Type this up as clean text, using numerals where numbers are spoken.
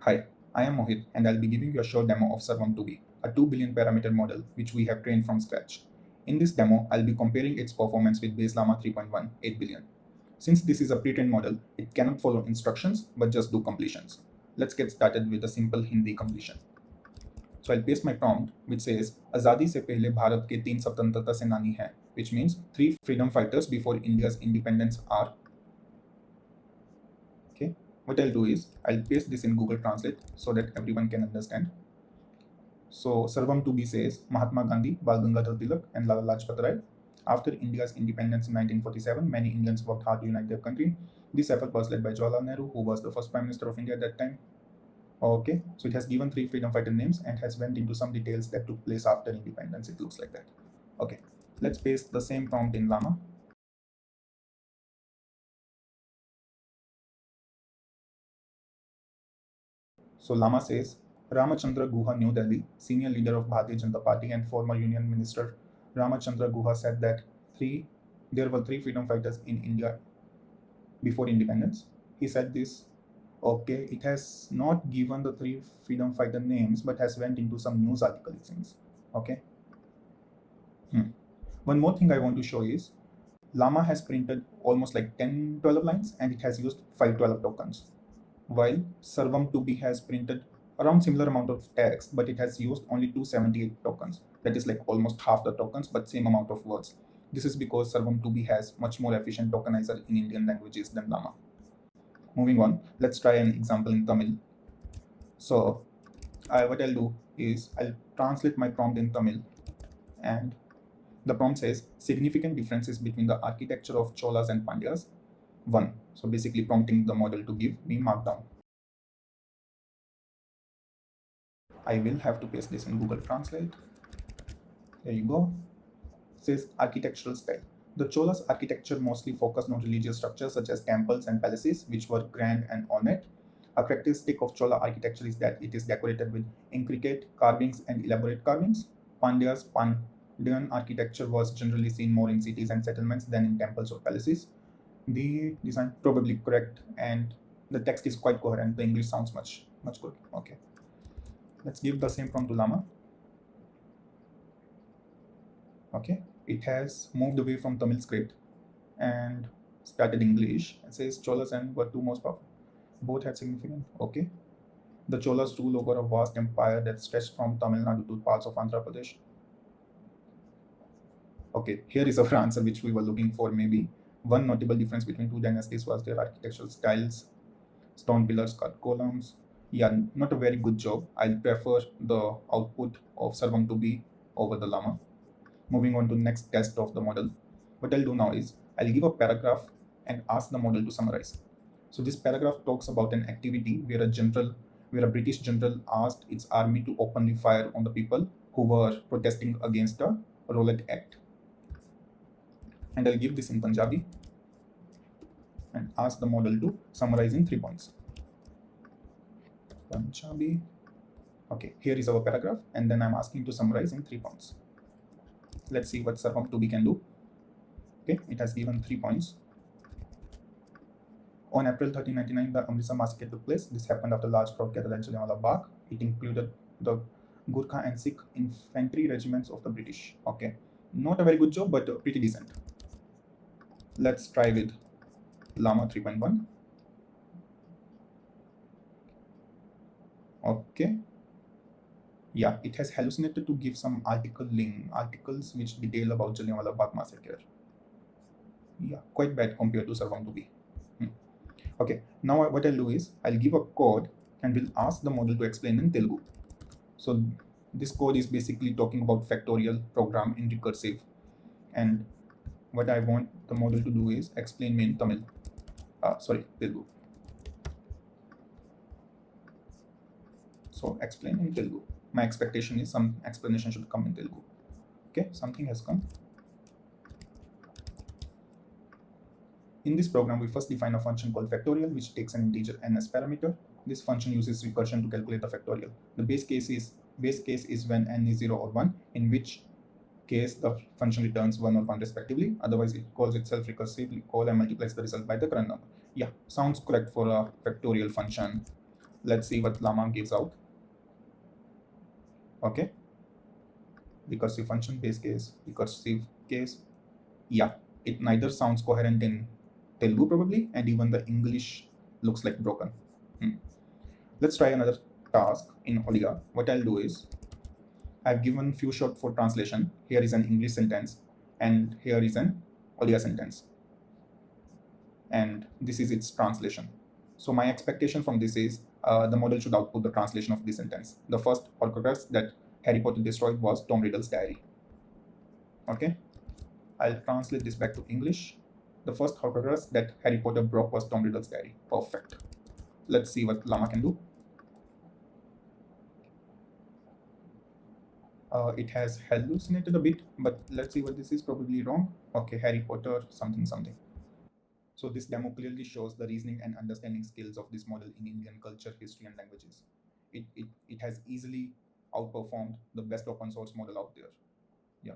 Hi, I am Mohit and I'll be giving you a short demo of Sarvam 2B, a 2 billion parameter model which we have trained from scratch. In this demo, I'll be comparing its performance with base Llama 3.1 8 billion. Since this is a pre-trained model, it cannot follow instructions but just do completions. Let's get started with a simple Hindi completion. So I'll paste my prompt which says आज़ादी से पहले भारत के 3 स्वतंत्रता सेनानी हैं, which means 3 freedom fighters before India's independence are. Okay, what I'll do is I'll paste this in Google Translate so that everyone can understand. So Sarvam 2B says Mahatma Gandhi, Bal Gangadhar Tilak, and Lala Lajpat Rai. After India's independence in 1947, many Indians worked hard to unite their country. This effort was led by Jawaharlal Nehru, who was the first Prime Minister of India at that time. Okay, so it has given 3 freedom fighter names and has went into some details that took place after independence. It looks like that. Okay, let's paste the same prompt in Llama. So Llama says, Ramachandra Guha, New Delhi, senior leader of Bharatiya Janata Party and former Union Minister Ramachandra Guha said that there were 3 freedom fighters in India before independence. He said this. Okay, it has not given the 3 freedom fighter names, but has went into some news article, it seems. Okay. One more thing I want to show is Llama has printed almost like 10-12 lines and it has used 512 tokens, while Sarvam 2B has printed around similar amount of text, but it has used only 278 tokens. That is like almost half the tokens, but same amount of words. This is because Sarvam 2B has much more efficient tokenizer in Indian languages than Llama. Moving on, let's try an example in Tamil. So what I'll do is I'll translate my prompt in Tamil, and the prompt says significant differences between the architecture of Cholas and Pandyas. 1. So basically prompting the model to give me markdown. I will have to paste this in Google Translate. There you go. It says architectural style. The Cholas architecture mostly focused on religious structures such as temples and palaces, which were grand and ornate. A characteristic of Chola architecture is that it is decorated with intricate carvings and elaborate carvings. Pandyan architecture was generally seen more in cities and settlements than in temples or palaces. The design probably correct, and the text is quite coherent. The English sounds much good. Okay, let's give the same prompt to Llama. Okay, it has moved away from Tamil script and started English. It says Cholas and were 2 most powerful. Both had significant. Okay, the Cholas ruled over a vast empire that stretched from Tamil Nadu to parts of Andhra Pradesh. Okay, here is our answer which we were looking for. Maybe one notable difference between 2 dynasties was their architectural styles. Stone pillars, cut columns. Yeah, not a very good job. I'll prefer the output of Sarvam 2B over the Llama. Moving on to next test of the model. What I'll do now is I'll give a paragraph and ask the model to summarize. So this paragraph talks about an activity where a British general asked its army to openly fire on the people who were protesting against the Rowlatt Act. And I'll give this in Punjabi and ask the model to summarize in 3 points. Punjabi. Okay, here is our paragraph, and then I'm asking to summarize in 3 points. Let's see what Sarvam 2B can do. Okay, it has given 3 points. On April 13, 1999, the Amritsar massacre took place. This happened after a large crowd gathered at Jallianwala Bagh. It included the Gurkha and Sikh infantry regiments of the British. Okay, not a very good job, but pretty decent. Let's try with Llama 3.1. Okay. Yeah, it has hallucinated to give some articles which detail about Jallianwala Bagh massacre. Yeah, quite bad compared to Sarvam 2B. Okay, now what I'll do is I'll give a code and we'll ask the model to explain in Telugu. So this code is basically talking about factorial program in recursive, and what I want the model to do is explain me in Tamil. Telugu. So explain in Telugu. My expectation is some explanation should come in Telugu. Okay, something has come. In this program, we first define a function called factorial, which takes an integer n as parameter. This function uses recursion to calculate the factorial. The base case is when n is 0 or 1, in which case the function returns 1 or 1 respectively. Otherwise, it calls itself recursively, call and multiplies the result by the current number. Yeah, sounds correct for a factorial function. Let's see what llama gives out. Okay, recursive function base case, recursive case. Yeah, it neither sounds coherent in Telugu probably, and even the English looks like broken. Hmm. Let's try another task in Odia. What I'll do is I've given few short for translation. Here is an English sentence, and here is an Odia sentence, and this is its translation. So my expectation from this is the model should output the translation of this sentence. The first Horcrux that Harry Potter destroyed was Tom Riddle's diary. Okay, I'll translate this back to English. The first Horcrux that Harry Potter broke was Tom Riddle's diary. Perfect. Let's see what Llama can do. It has hallucinated a bit, but let's see what this is. Probably wrong. Okay, Harry Potter something something. So this demo clearly shows the reasoning and understanding skills of this model in Indian culture, history, and languages. It has easily outperformed the best open source model out there. Yeah.